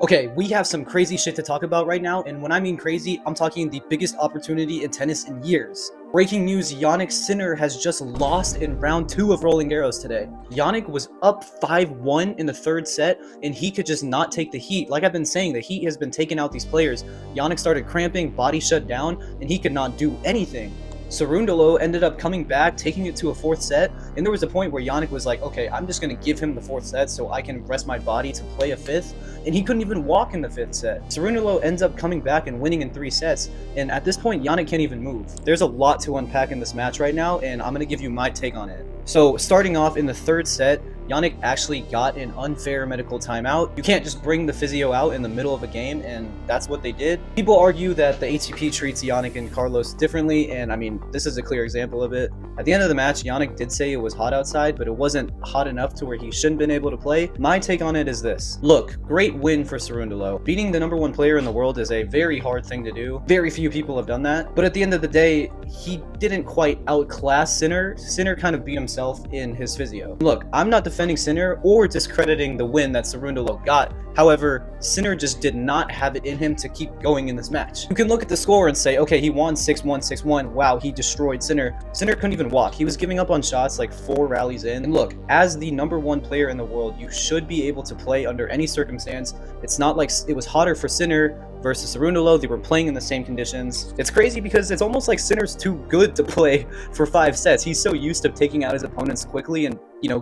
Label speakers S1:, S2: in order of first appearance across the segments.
S1: Okay, we have some crazy shit to talk about right now, and when I mean crazy, I'm talking the biggest opportunity in tennis in years. Breaking news, Jannik Sinner has just lost in round 2 of Roland Garros today. Jannik was up 5-1 in the third set, and he could just not take the heat. Like I've been saying, the heat has been taking out these players. Jannik started cramping, body shut down, and he could not do anything. Cerundolo ended up coming back, taking it to a fourth set, and there was a point where Jannik was like, okay, I'm just going to give him the fourth set so I can rest my body to play a fifth, and he couldn't even walk in the fifth set. Cerundolo ends up coming back and winning in 3 sets, and at this point, Jannik can't even move. There's a lot to unpack in this match right now, and I'm going to give you my take on it. So, starting off in the third set, Jannik actually got an unfair medical timeout. You can't just bring the physio out in the middle of a game, and that's what they did. People argue that the ATP treats Jannik and Carlos differently, and I mean, this is a clear example of it. At the end of the match, Jannik did say it was hot outside, but it wasn't hot enough to where he shouldn't been able to play. My take on it is this. Look, great win for Cerundolo. Beating the #1 player in the world is a very hard thing to do. Very few people have done that, but at the end of the day, he didn't quite outclass Sinner. Sinner kind of beat himself in his physio. Look, I'm not defending Sinner or discrediting the win that Cerundolo got. However, Sinner just did not have it in him to keep going in this match. You can look at the score and say, okay, he won 6-1, 6-1. Wow, he destroyed Sinner. Sinner couldn't even walk. He was giving up on shots like 4 rallies in. And look, as the #1 player in the world, you should be able to play under any circumstance. It's not like it was hotter for Sinner versus Cerundolo. They were playing in the same conditions. It's crazy because it's almost like Sinner's too good to play for 5 sets. He's so used to taking out his opponents quickly and,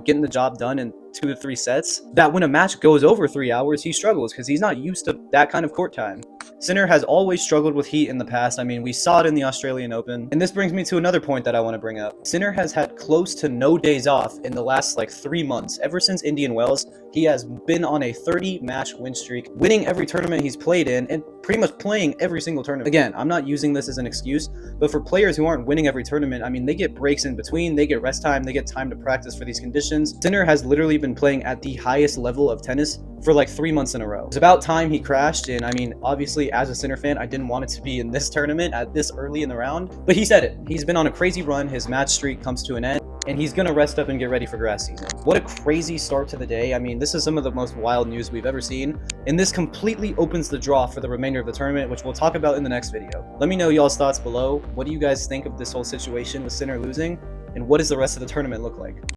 S1: getting the job done in 2 to 3 sets that when a match goes over 3 hours, he struggles because he's not used to that kind of court time. Sinner has always struggled with heat in the past. I mean, we saw it in the Australian Open. And this brings me to another point that I want to bring up. Sinner has had close to no days off in the last 3 months. Ever since Indian Wells, he has been on a 30-match win streak, winning every tournament he's played in and pretty much playing every single tournament. Again, I'm not using this as an excuse, but for players who aren't winning every tournament, I mean, they get breaks in between, they get rest time, they get time to practice for these conditions. Sinner has literally been playing at the highest level of tennis for 3 months in a row. It's about time he crashed, and I mean, obviously, as a Sinner fan, I didn't want it to be in this tournament at this early in the round, but he said it. He's been on a crazy run, his match streak comes to an end, and he's gonna rest up and get ready for grass season. What a crazy start to the day. I mean, this is some of the most wild news we've ever seen, and this completely opens the draw for the remainder of the tournament, which we'll talk about in the next video. Let me know y'all's thoughts below. What do you guys think of this whole situation with Sinner losing, and what does the rest of the tournament look like?